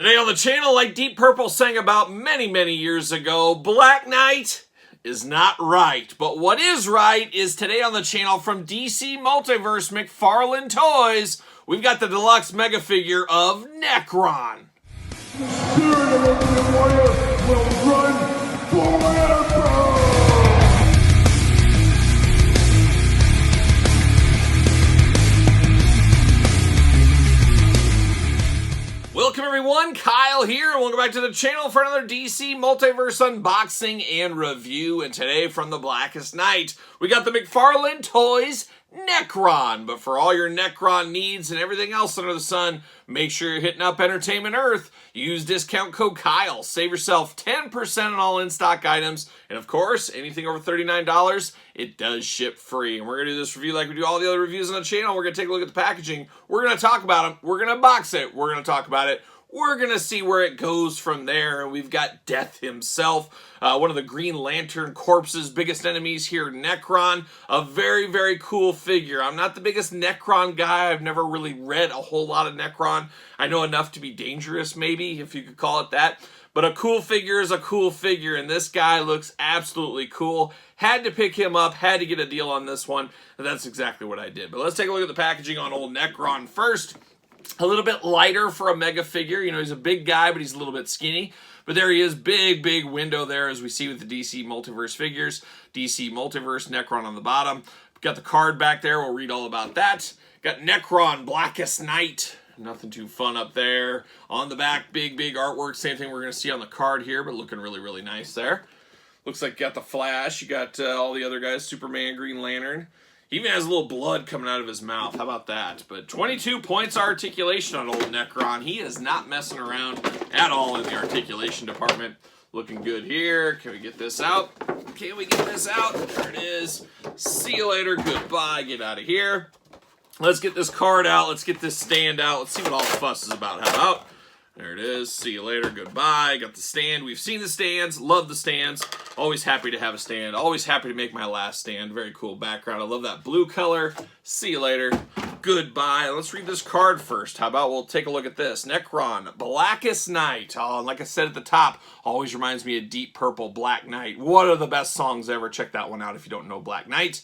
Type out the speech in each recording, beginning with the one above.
Today on the channel, like Deep Purple sang about many years ago, Black Knight is not right. But what is right is today on the channel from DC Multiverse Mcfarlane Toys, we've got the deluxe mega figure of Nekron. The spirit of the warrior will run forever! Welcome everyone, Kyle here, and welcome back to the channel for another DC Multiverse unboxing and review. And today from the Blackest Night, we got the Mcfarlane Toys Nekron. But for all your Nekron needs and everything else under the sun, make sure you're hitting up Entertainment Earth. Use discount code Kyle. Save yourself 10% on all in-stock items. And of course, anything over $39, it does ship free. And we're going to do this review like we do all the other reviews on the channel. We're going to take a look at the packaging. We're going to talk about them. We're going to box it. We're going to talk about it. We're going to see where it goes from there. And we've got Death himself, one of the Green Lantern Corps's biggest enemies here, Nekron. A very cool figure. I'm not the biggest Nekron guy. I've never really read a whole lot of Nekron. I know enough to be dangerous, maybe, if you could call it that. But a cool figure is a cool figure, and this guy looks absolutely cool. Had to pick him up, had to get a deal on this one, and that's exactly what I did. But let's take a look at the packaging on old Nekron first. A little bit lighter for a mega figure. You know, he's a big guy, but he's a little bit skinny. But there he is, big window there, as we see with the DC Multiverse figures. DC Multiverse, Nekron on the bottom. Got the card back there, we'll read all about that. Got Nekron, Blackest Night. Nothing too fun up there. On the back, big artwork. Same thing we're going to see on the card here, but looking really nice there. Looks like you got the Flash. You got all the other guys, Superman, Green Lantern. He even has a little blood coming out of his mouth. How about that? But 22 points articulation on old Nekron. He is not messing around at all in the articulation department. Looking good here. Can we get this out? Can we get this out? There it is. See you later. Goodbye. Get out of here. Let's get this card out. Let's get this stand out. Let's see what all the fuss is about. How about? There it is. See you later. Goodbye. Got the stand. We've seen the stands. Love the stands. Always happy to have a stand. Always happy to make my last stand. Very cool background. I love that blue color. See you later. Goodbye. Let's read this card first. How about we'll take a look at this. Nekron, Blackest Night. Oh, and like I said at the top, always reminds me of Deep Purple, Black Knight. One of the best songs ever. Check that one out if you don't know Black Knight.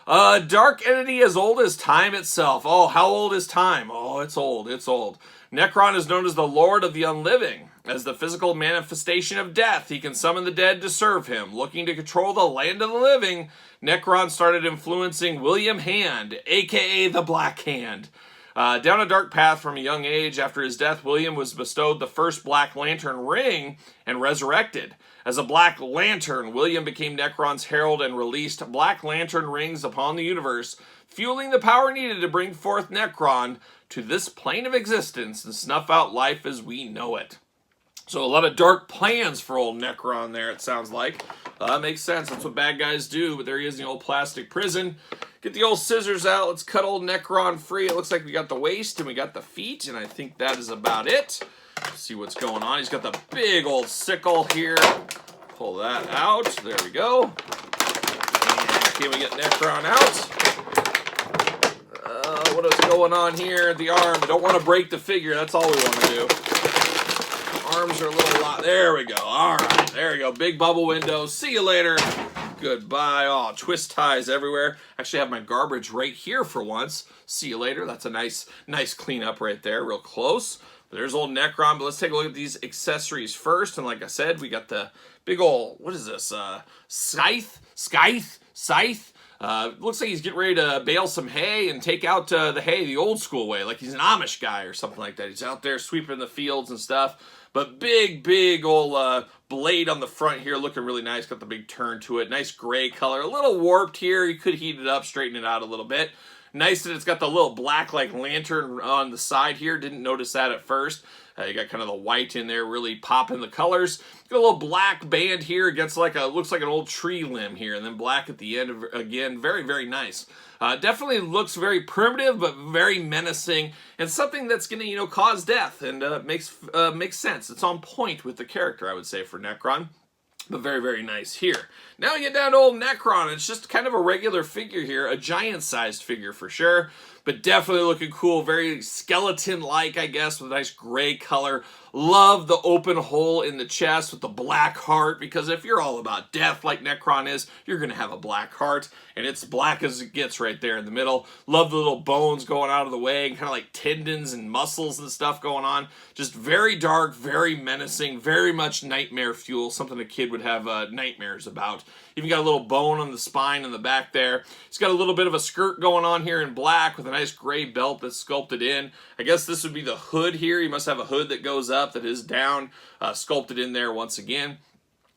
Dark entity as old as time itself. Oh, how old is time? Oh, it's old. It's old. Nekron is known as the Lord of the Unliving. As the physical manifestation of death, he can summon the dead to serve him. Looking to control the land of the living, Nekron started influencing William Hand, a.k.a. the Black Hand. Down a dark path from a young age, after his death, William was bestowed the first Black Lantern ring and resurrected. As a Black Lantern, William became Nekron's herald and released Black Lantern rings upon the universe, fueling the power needed to bring forth Nekron to this plane of existence and snuff out life as we know it. So a lot of dark plans for old Nekron there, it sounds like. Makes sense. That's what bad guys do. But there he is in the old plastic prison. Get the old scissors out. Let's cut old Nekron free. It looks like we got the waist and we got the feet. And I think that is about it. Let's see what's going on. He's got the big old sickle here. Pull that out. There we go. And can we get Nekron out? What is going on here? The arm. Don't want to break the figure. That's all we want to do. Arms are a little lot. There we go. All right. There we go. Big bubble window. See you later. Goodbye. Oh, twist ties everywhere. Actually have my garbage right here for once. See you later. That's a nice cleanup right there. Real close. There's old Nekron. But let's take a look at these accessories first. And like I said, we got the big old, what is this? Scythe? Looks like he's getting ready to bale some hay and take out the hay the old school way, like he's an Amish guy or something like that. He's out there sweeping the fields and stuff. But big old blade on the front here, looking really nice. Got the big turn to it. Nice gray color. A little warped here. You could heat it up, straighten it out a little bit. Nice that it's got the little black like lantern on the side here. Didn't notice that at first. You got kind of the white in there, really popping the colors. Got a little black band here against like a, looks like an old tree limb here, and then black at the end again. Very nice. Definitely looks very primitive, but very menacing, and something that's going to, you know, cause death, and makes sense. It's on point with the character, I would say, for Nekron. But very nice here. Now we get down to old Nekron. It's just kind of a regular figure here, a giant-sized figure for sure, but definitely looking cool, very skeleton-like, I guess, with a nice gray color. Love the open hole in the chest with the black heart, because if you're all about death like Nekron is, you're going to have a black heart, and it's black as it gets right there in the middle. Love the little bones going out of the way, and kind of like tendons and muscles and stuff going on. Just very dark, very menacing, very much nightmare fuel, something a kid would have nightmares about. Even got a little bone on the spine in the back there. He's got a little bit of a skirt going on here in black with a nice gray belt that's sculpted in. I guess this would be the hood here. He must have a hood that goes up that is down, sculpted in there once again.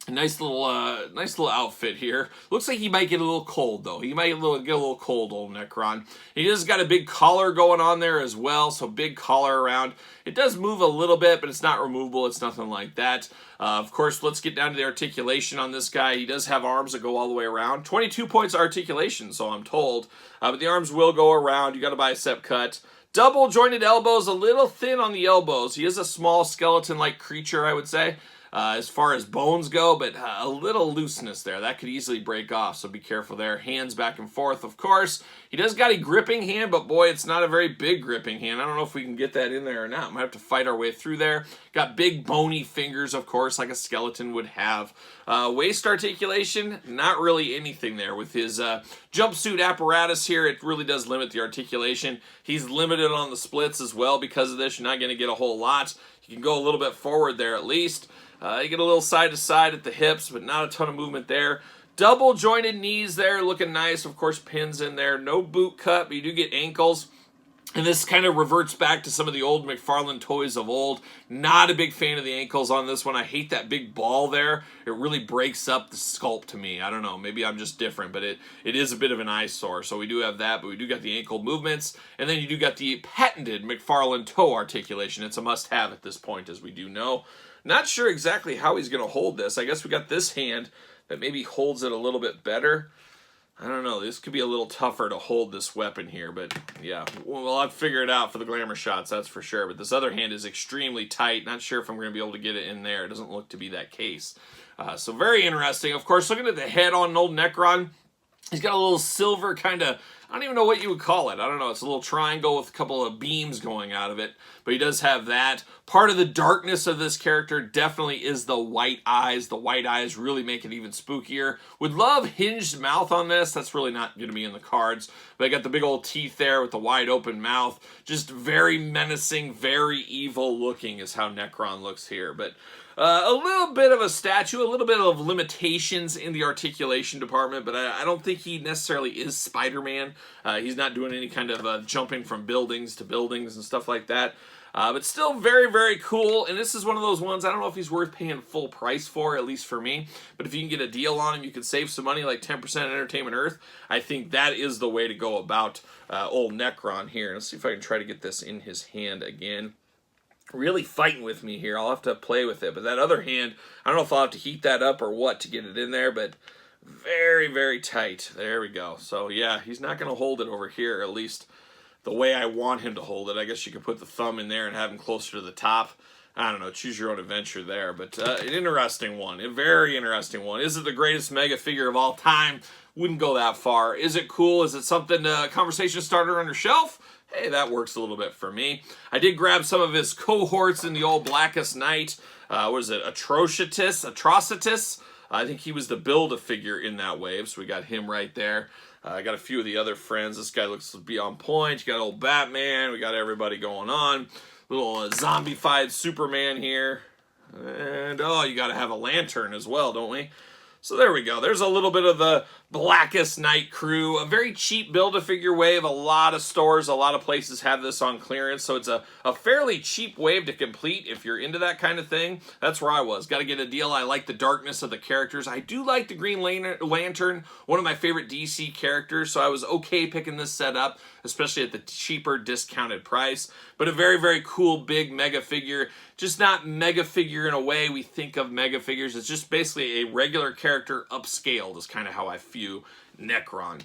A nice little outfit here. Looks like he might get a little cold though. He might get a little cold, old Nekron. He does got a big collar going on there as well, so big collar around. It does move a little bit, but it's not removable. It's nothing like that. Of course, let's get down to the articulation on this guy. He does have arms that go all the way around. 22 points articulation, so I'm told. But the arms will go around. You got a bicep cut. Double jointed elbows, a little thin on the elbows. He is a small skeleton-like creature, I would say. As far as bones go, but a little looseness there. That could easily break off, so be careful there. Hands back and forth, of course. He does got a gripping hand, but boy, it's not a very big gripping hand. I don't know if we can get that in there or not. Might have to fight our way through there. Got big bony fingers, of course, like a skeleton would have. Waist articulation, not really anything there. With his jumpsuit apparatus here, it really does limit the articulation. He's limited on the splits as well because of this. You're not going to get a whole lot. You can go a little bit forward there at least. You get a little side to side at the hips, but not a ton of movement there. Double jointed knees there, looking nice. Of course, pins in there. No boot cut, but you do get ankles. And this kind of reverts back to some of the old McFarlane toys of old. Not a big fan of the ankles on this one. I hate that big ball there. It really breaks up the sculpt to me. I don't know. Maybe I'm just different, but it is a bit of an eyesore. So we do have that, but we do got the ankle movements. And then you do got the patented McFarlane toe articulation. It's a must-have at this point, as we do know. Not sure exactly how he's going to hold this. I guess we got this hand that maybe holds it a little bit better. I don't know. This could be a little tougher to hold this weapon here, but yeah, we'll have to figure it out for the glamour shots, that's for sure. But this other hand is extremely tight. Not sure if I'm going to be able to get it in there. It doesn't look to be that case. So very interesting. Of course, looking at the head on old Nekron, he's got a little silver kind of, I don't even know what you would call it. I don't know. It's a little triangle with a couple of beams going out of it. But he does have that. Part of the darkness of this character definitely is the white eyes. The white eyes really make it even spookier. Would love hinged mouth on this. That's really not going to be in the cards. But I got the big old teeth there with the wide open mouth. Just very menacing, very evil looking is how Nekron looks here. But a little bit of a statue, a little bit of limitations in the articulation department, but I don't think he necessarily is Spider-Man. He's not doing any kind of jumping from buildings to buildings and stuff like that. But still very, very cool. And this is one of those ones, I don't know if he's worth paying full price for, at least for me. But if you can get a deal on him, you can save some money, like 10% at Entertainment Earth. I think that is the way to go about old Nekron here. Let's see if I can try to get this in his hand again. Really fighting with me here. I'll have to play with it. But that other hand, I don't know if I'll have to heat that up or what to get it in there, but very, very tight. There we go. So yeah, he's not going to hold it over here, at least the way I want him to hold it. I guess you could put the thumb in there and have him closer to the top. I don't know, choose your own adventure there. But an interesting one, a very interesting one. Is it the greatest mega figure of all time? Wouldn't go that far. Is it cool? Is it something, conversation starter on your shelf? Hey, that works a little bit for me. I did grab some of his cohorts in the old Blackest Night. What is it? Atrocitus. I think he was the Build-A-Figure in that wave, so we got him right there. I got a few of the other friends. This guy looks to be on point. You got old Batman. We got everybody going on. Little zombified Superman here. And, oh, you got to have a lantern as well, don't we? So there we go. There's a little bit of the Blackest Night crew. A very cheap Build-A-Figure wave. A lot of stores, a lot of places have this on clearance. So it's a fairly cheap wave to complete if you're into that kind of thing. That's where I was. Got to get a deal. I like the darkness of the characters. I do like the Green Lantern, one of my favorite DC characters. So I was okay picking this set up, especially at the cheaper discounted price. But a very, very cool big mega figure. Just not mega figure in a way we think of mega figures. It's just basically a regular character upscaled is kind of how I view Nekron.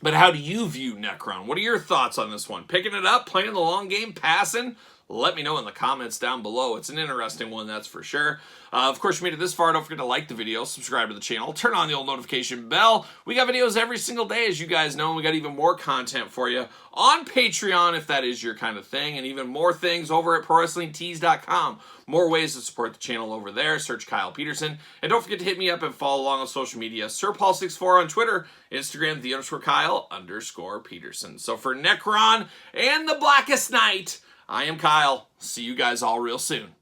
But how do you view Nekron? What are your thoughts on this one? Picking it up, playing the long game, passing? let me know in the comments down below. It's an interesting one, that's for sure. Of course, you made it this far. Don't forget to like the video, subscribe to the channel, turn on the old notification bell. We got videos every single day, as you guys know, and we got even more content for you on Patreon, if that is your kind of thing, and even more things over at ProWrestlingTees.com. More ways to support the channel over there. Search Kyle Peterson. And don't forget to hit me up and follow along on social media. SirPaul64 on Twitter, Instagram, _Kyle_Peterson. So for Nekron and the Blackest Night, I am Kyle. See you guys all real soon.